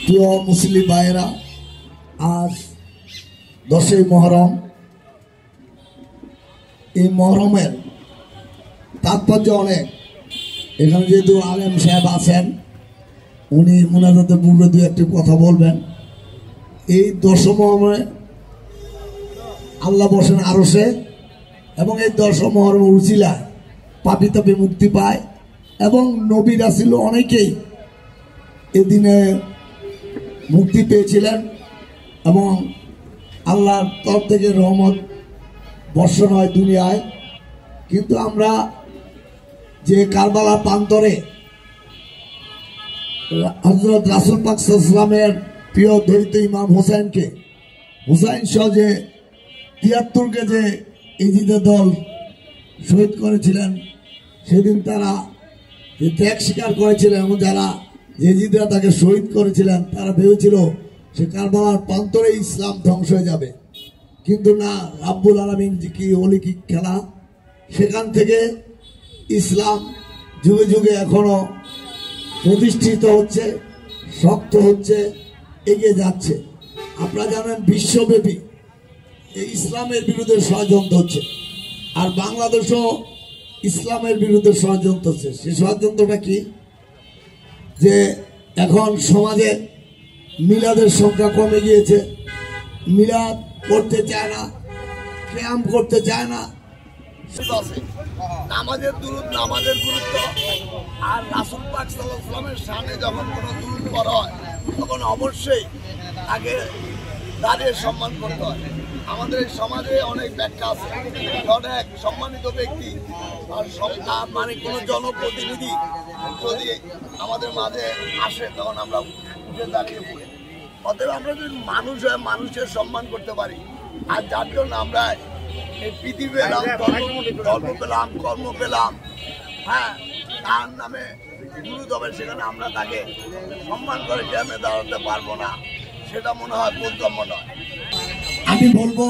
প্রিয় মুসলিম ভাইয়েরা, আজ 10ই মহরম। এই মহরমের তাৎপর্য অনেক। এখানে যেহেতু আলেম সাহেব আছেন, উনি মুনাজাতের পূর্বে দু একটি কথা বলবেন। এই 10 মহরমে আল্লাহ বসেন আরশে, এবং এই 10 মহরম উচিলায় পাপী তাপী মুক্তি পায়, এবং নবী রাসূল অনেকেই এদিনে মুক্তি পেয়েছিলেন, এবং আল্লাহর তরফ থেকে রহমত বর্ষণ হয় দুনিয়ায়। কিন্তু আমরা যে কারবালার প্রান্তরে হযরত রাসূল পাক সাল্লাল্লাহু আলাইহি ওয়াসাল্লামের প্রিয় দৈত ইমাম হুসাইন সহ যে ৭৩কে যে ইজিদের দল শহীদ করেছিলেন, সেদিন তারা যে ত্যাগ স্বীকার করেছিলেন, এবং যারা ইজিদরা তাকে শহীদ করেছিলেন, তারা ভেবেছিল সে কারবালার প্রান্তরে ইসলাম ধ্বংস হয়ে যাবে। কিন্তু না, রাব্বুল আলামিন কি অলৌকিক খেলা, সেখান থেকে ইসলাম যুগে যুগে এখনো প্রতিষ্ঠিত হচ্ছে, শক্ত হচ্ছে, এগিয়ে যাচ্ছে। আপনারা জানেন বিশ্বব্যাপী এই ইসলামের বিরুদ্ধে ষড়যন্ত্র হচ্ছে, আর বাংলাদেশও ইসলামের বিরুদ্ধে ষড়যন্ত্র হচ্ছে। সেই ষড়যন্ত্রটা কি? যে এখন সমাজে মিলাদের সংখ্যা কমে গিয়েছে, মিলাদ করতে চায় না, ক্যাম করতে চায় না। নামাজের দুরূদ, নামাজের গুরুত্ব, আর রাসূল পাক সাল্লাল্লাহু আলাইহি ওয়াসাল্লামের শানে যখন কোনো দুরূদ পড়া হয়, তখন অবশ্যই তাকে দাঁড়িয়ে সম্মান করতে হয়। আমাদের এই সমাজে অনেক ব্যাখ্যা আছে। অনেক সম্মানিত ব্যক্তি আর মানে কোনো জনপ্রতিনিধি যদি আমাদের মাঝে আসে, তখন আমরা উঠে দাঁড়িয়ে পড়ি। অতএব আমরা যদি মানুষ হয়ে মানুষের সম্মান করতে পারি, আর যার জন্য আমরা এই পৃথিবী পেলাম, ধর্ম পেলাম, কর্ম পেলাম, হ্যাঁ, তার নামে গুরু হবে, সেখানে আমরা তাকে সম্মান করে কেমনে দাঁড়াতে পারবো না, সেটা মনে হয় বোধগম্য নয়। আমি বলবো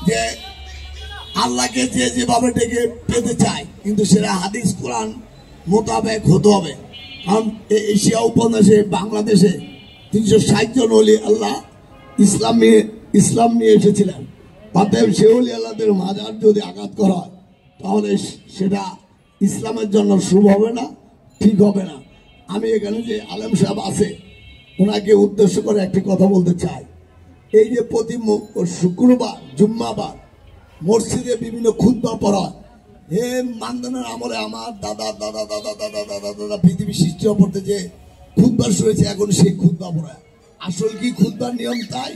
যে আল্লাহকে যে যেভাবে ডেকে পেতে চায়, কিন্তু সেটা হাদিস কোরআন মোতাবেক হতে হবে। কারণ এশিয়া উপমহাদেশে, বাংলাদেশে 360 জন ওলি আল্লাহ ইসলাম নিয়ে এসেছিলেন। অতএব সে ওলি আল্লাহদের মাজার যদি আঘাত করা হয়, তাহলে সেটা ইসলামের জন্য শুভ হবে না, ঠিক হবে না। আমি এখানে যে আলেম সাহেব আছে, ওনাকে উদ্দেশ্য করে একটি কথা বলতে চাই। এই যে প্রতি শুক্রবার, জুম্মাবার মসজিদে বিভিন্ন খুতবা পড়া, হে মানদানের আমলে আমার দাদা দাদা দাদা দাদা দাদা দাদা পৃথিবী সৃষ্টি পড়তে যে খুতবা শুনেছে, এখন সেই খুতবা পড়ায়। আসল কি খুতবার নিয়ম? তাই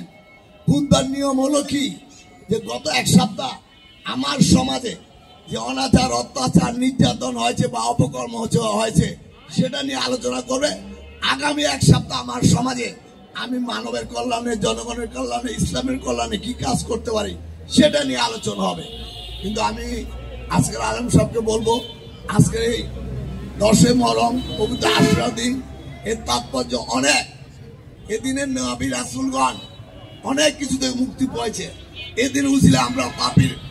খুতবার নিয়ম হলো কি, যে গত এক সপ্তাহ আমার সমাজে যে অনাচার, অত্যাচার, নির্যাতন হয়েছে বা অপকর্ম হয়েছে, সেটা নিয়ে আলোচনা করবে। আগামী এক সপ্তাহ আমার সমাজে আমি মানবের কল্যাণে, জনগণের কল্যাণে, ইসলামের কল্যাণে কি কাজ করতে পারি, সেটা নিয়ে আলোচনা হবে। কিন্তু আমি আজকের আলেম সাহেবকে বলবো, আজকের এই 10 মহরম পবিত্র আশুরা দিন, এর তাৎপর্য অনেক। এদিনের নবী রাসূলগণ অনেক কিছু থেকে মুক্তি পেয়েছে। এদিন উজিলে আমরা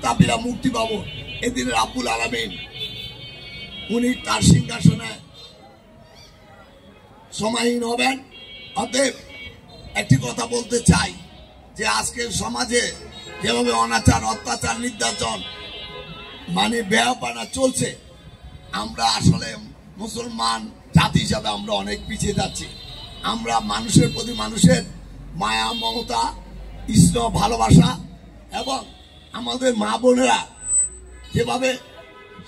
তাপিরা মুক্তি পাবো। এদিন রাব্বুল আলামিন উনি তার সিংহাসনে সমাহীন হবেন। অতএব একটি কথা বলতে চাই, যে আজকের সমাজে যেভাবে অনাচার, অত্যাচার, নির্যাতন, মানে বেহাপানা চলছে, আমরা আসলে মুসলমান জাতি হিসাবে আমরা অনেক পিছিয়ে যাচ্ছি। আমরা মানুষের প্রতি মানুষের মায়া, মমতা, স্নেহ, ভালোবাসা, এবং আমাদের মা বোনেরা যেভাবে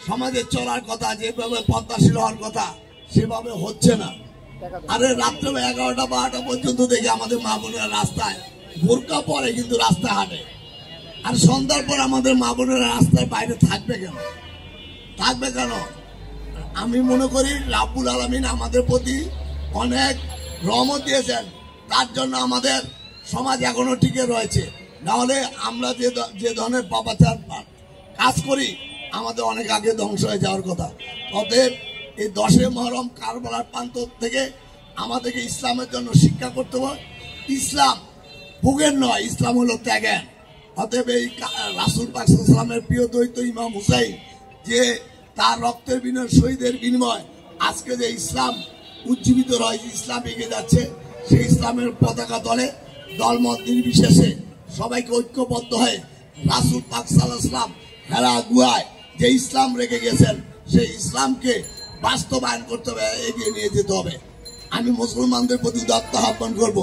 সমাজে চলার কথা, যেভাবে পদ্মাশীল হওয়ার কথা, সেভাবে হচ্ছে না। আরে রাত্রে 11টা 12টা পর্যন্ত দেখি আমাদের মা বোনেরা রাস্তায় বোরকা পরে, কিন্তু রাস্তায় হাঁটে। আর সন্ধ্যার পর আমাদের মা বোনেরা রাস্তার বাইরে থাকবে কেন? আমি মনে করি রাব্বুল আলামিন আমাদের প্রতি অনেক রহমত দিয়েছেন, তার জন্য আমাদের সমাজ এখনো টিকে রয়েছে। নাহলে আমরা যে ধরনের পাপাচার কাজ করি, আমাদের অনেক আগে ধ্বংস হয়ে যাওয়ার কথা। অতএব এই 10 মহরম কারবালার প্রান্ত থেকে আমাদেরকে ইসলামের জন্য শিক্ষা করতে হবে। ইসলাম ভোগের নয়, ইসলাম হলো ত্যাগের। অতএব এই রাসূল পাক সাল্লাল্লাহু আলাইহি ওয়াসাল্লামের প্রিয় দৈত ইমাম হুসাইন, যে তার রক্তের বিনিময়, শহীদের বিনিময় আজকে যে ইসলাম উজ্জীবিত রয়েছে, ইসলাম এগিয়ে যাচ্ছে, সেই ইসলামের পতাকা দলে দলমত নির্বিশেষে সবাইকে ঐক্যবদ্ধ হয়ে রাসূল পাক সাল্লাল্লাহু আলাইহি ওয়াসাল্লাম হেরা গুহায় যে ইসলাম রেখে গেছেন সেই ইসলামকে বাস্তবায়ন করতে হবে, এগিয়ে নিয়ে যেতে হবে। আমি মুসলমানদের প্রতি উদাত্ত আহ্বান করব,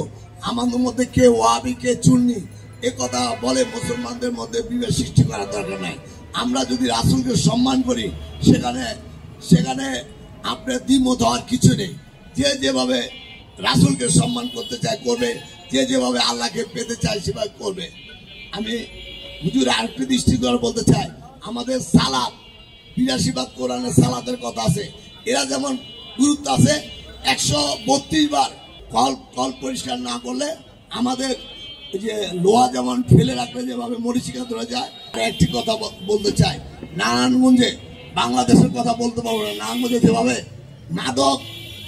আমাদের মধ্যে কে ওয়াহাবি কে সুন্নি এ কথা বলে মুসলমানদের মধ্যে বিভেদ সৃষ্টি করার দরকার নাই। আমরা যদি রাসূলকে সম্মান করি সেখানে আপনার দ্বিমত হওয়ার কিছু নেই। যে যেভাবে রাসূলকে সম্মান করতে চায় করবে, যে যেভাবে আল্লাহকে পেতে চায় সেভাবে করবে। আমি হুজুর আরেকটি দৃষ্টিকোণ বলতে চাই, আমাদের সালাত 82 বার কোরআনের সালাতের কথা আছে, এরা যেমন গুরুত্ব আছে 132 বার কল পরিষ্কার না করলে আমাদের যে লোহা যেমন ফেলে রাখলে যেভাবে মরিচিকা ধরে যায়। একটি কথা বলতে চাই, নারায়ণগঞ্জে বাংলাদেশের কথা বলতে পারবো না, নারায়ণগঞ্জে যেভাবে মাদক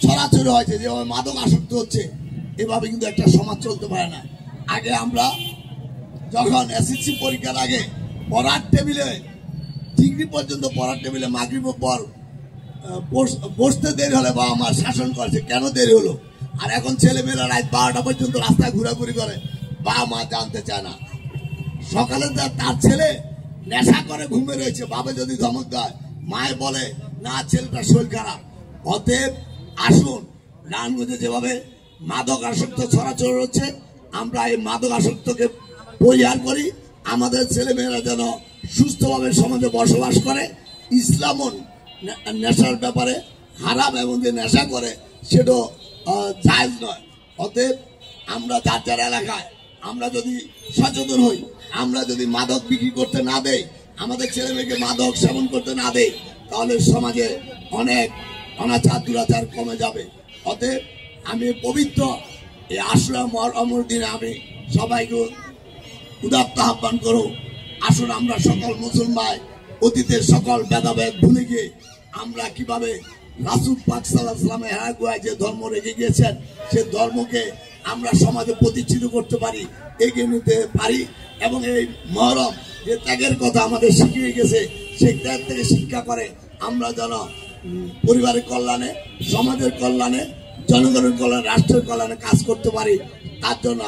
ছড়াছড়ি হয়েছে, যেভাবে মাদক আসক্ত হচ্ছে, এভাবে কিন্তু একটা সমাজ চলতে পারে না। আগে আমরা যখন এসএসসি পরীক্ষার আগে পড়ার টেবিলে ডিগ্রি পর্যন্ত পড়ার টেবিলে মাগরিবের পর বসতে দেরি হলে বাবা মা শাসন করেছে, কেন দেরি হলো। আর এখন ছেলেমেয়েরা রাত 12টা পর্যন্ত রাস্তায় ঘোরাঘুরি করে, বাবা মা জানতে চায় না। সকালে তার ছেলে নেশা করে ঘুমে রয়েছে, বাবা যদি ধমক দেয়, মায়ে বলে না ছেলেটা শরীর খারাপ। অতএব আসুন, নারায়ণগঞ্জে যেভাবে মাদক আসক্ত ছড়াছড়ি হচ্ছে, আমরা এই মাদক আসক্তকে পরিহার করি, আমাদের ছেলেমেয়েরা যেন সুস্থভাবে সমাজে বসবাস করে। ইসলামও নেশার ব্যাপারে হারাম, এবং যে নেশা করে সেটাও জায়েজ নয়। অতএব আমরা যার যার এলাকায় আমরা যদি সচেতন হই, আমরা যদি মাদক বিক্রি করতে না দেই, আমাদের ছেলে মেয়েকে মাদক সেবন করতে না দেই, তাহলে সমাজে অনেক অনাচার দুরাচার কমে যাবে। অতএব আমি পবিত্র এই আশুরা মুহররমের দিনে আমি সবাইকে উদাত্ত আহ্বান করব, আসুন আমরা সকল মুসলমান অতীতের সকল ভেদাভেদ ভুলে গিয়ে আমরা কিভাবে রাসূল পাক সাল্লাল্লাহু আলাইহি ওয়াসাল্লামের হেরা গুহায় যে ধর্ম রেখে গিয়েছেন সে ধর্মকে আমরা সমাজে প্রতিষ্ঠিত করতে পারি, এগিয়ে নিতে পারি। এবং এই মুহররম যে ত্যাগের কথা আমাদের শিখিয়ে গেছে, সেই ত্যাগ থেকে শিক্ষা করে আমরা যেন পরিবারের কল্যাণে, সমাজের কল্যাণে, জনগণের কল্যাণে, রাষ্ট্রের কল্যাণে কাজ করতে পারি। তার জন্য